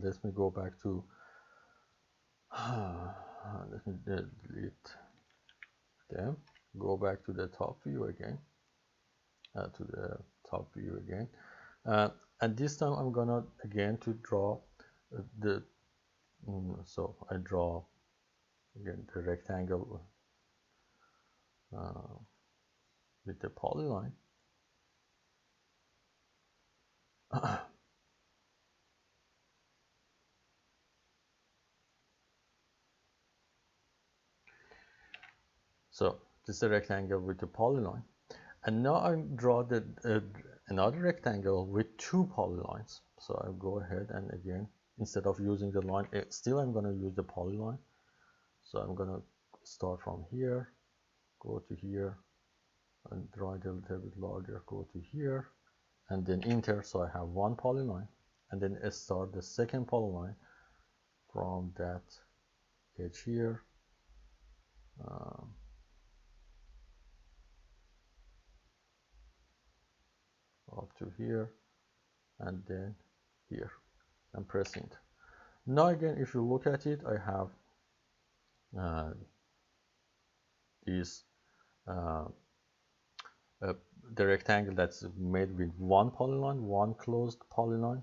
let me go back to let me delete them, go back to the top view again, and this time I'm gonna again to draw the so I draw again the rectangle with the polyline. So this is a rectangle with a polyline, and now I draw the another rectangle with two polylines. So I'll go ahead and again, instead of using the line, still I'm going to use the polyline. So I'm going to start from here, go to here, and draw it a little bit larger, go to here, and then enter. So I have one polyline, and then I start the second polyline from that edge here. Up to here, and then here, and press enter. Now again, if you look at it, I have is the rectangle that's made with one polyline, one closed polyline,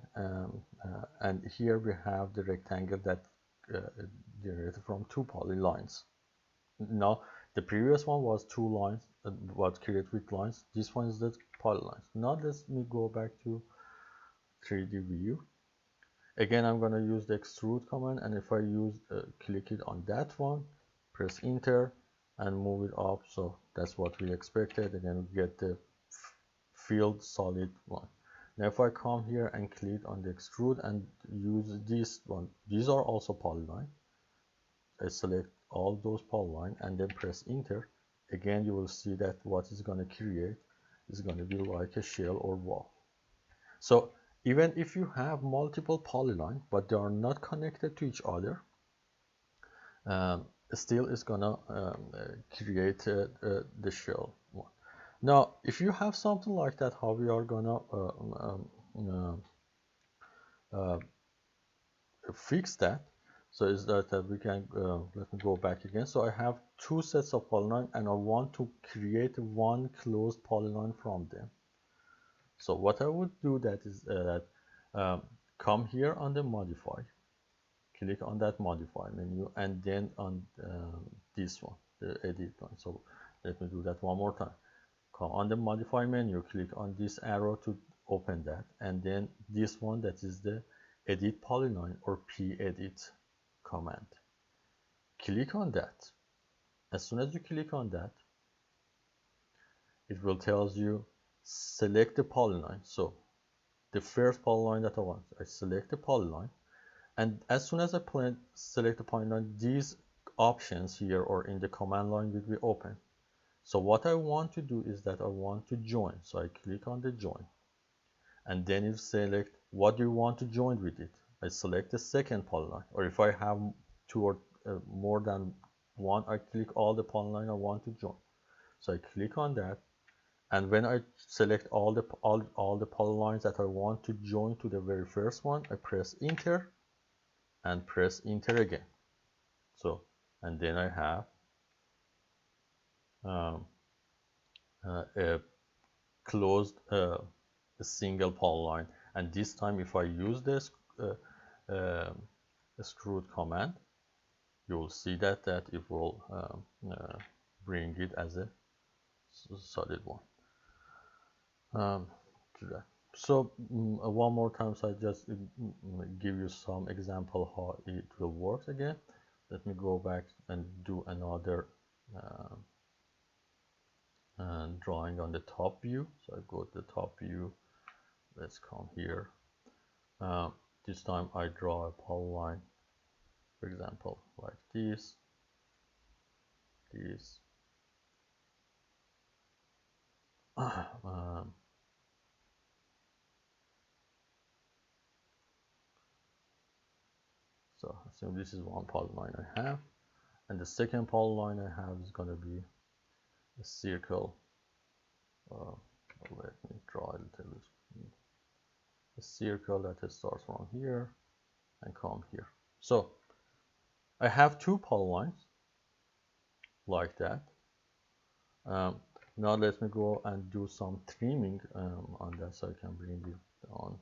and here we have the rectangle that generated from two polylines. Now the previous one was two lines, was created with lines. This one is the polylines. Now let me go back to 3D view. Again, I'm going to use the extrude command, and if I use click it on that one, press enter and move it up. So that's what we expected. Again, we get the filled solid one. Now if I come here and click on the extrude and use this one, these are also polyline. I select all those polyline and then press enter. Again, you will see that what is going to create is going to be like a shell or wall. So even if you have multiple polyline but they are not connected to each other, still is gonna create the shell one. Now if you have something like that, how we are gonna fix that? So is that we can let me go back again. So I have two sets of polyline and I want to create one closed polyline from them. So what I would do that is come here on the modify, click on that modify menu, and then on this one, the edit one. So let me do that one more time. Come on the modify menu, click on this arrow to open that, and then this one, that is the edit polyline or PEDIT command. Click on that. As soon as you click on that, it will tell you select the polyline. So the first polyline that I want, I select the polyline, and as soon as I select the polyline, these options here or in the command line will be open. So what I want to do is that I want to join. So I click on the join, and then you select what you want to join with it. I select the second polyline, or if I have two or more than one, I click all the polyline I want to join. So I click on that, and when I select all the polylines that I want to join to the very first one, I press enter and press enter again. So, and then I have a closed a single polyline. And this time, if I use this extrude command, you will see that it will bring it as a solid one. To that. So one more time, so I just give you some example how it will work again. Let me go back and do another drawing on the top view. So I go to the top view. Let's come here. This time I draw a polyline, for example, like this. So this is one polyline I have, and the second polyline I have is going to be a circle. Let me draw a a circle that starts from here and come here. So I have two polylines like that. Now let me go and do some trimming on that, so I can bring it on.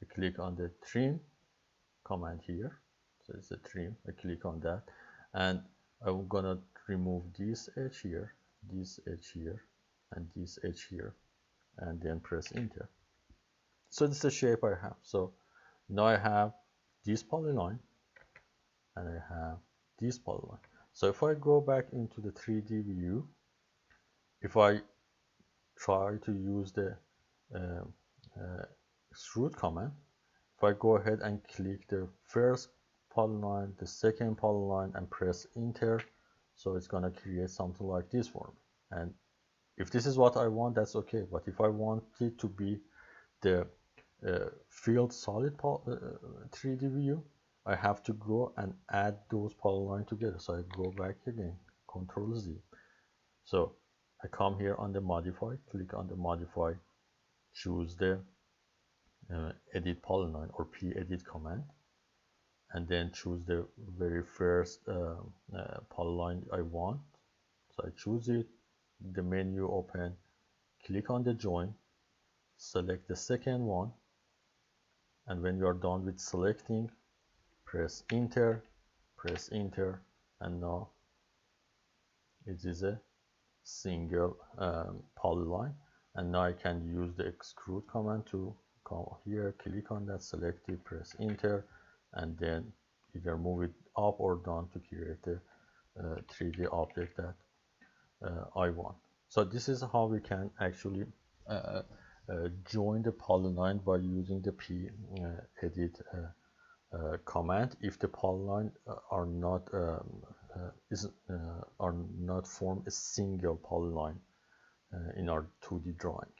I click on the trim command here, so it's a trim. I click on that, and I'm gonna remove this edge here, this edge here, and this edge here, and then press enter. So this is the shape I have. So now I have this polyline and I have this polyline. So if I go back into the 3D view, if I try to use the extrude command, if I go ahead and click the first polyline, the second polyline, and press enter, so it's gonna create something like this for me. And if this is what I want, that's okay. But if I want it to be the field solid 3D view, I have to go and add those polylines together. So I go back again, Control Z. So I come here on the modify, click on the modify, choose the edit polyline or PEDIT command, and then choose the very first polyline I want. So I choose it, the menu open, click on the join, select the second one, and when you are done with selecting, press enter, and now it is a single polyline. And now I can use the extrude command to come here, click on that, select it, press enter, and then either move it up or down to create a 3D object that I want. So this is how we can actually join the polyline by using the PEDIT command if the polyline are not form a single polyline in our 2D drawing.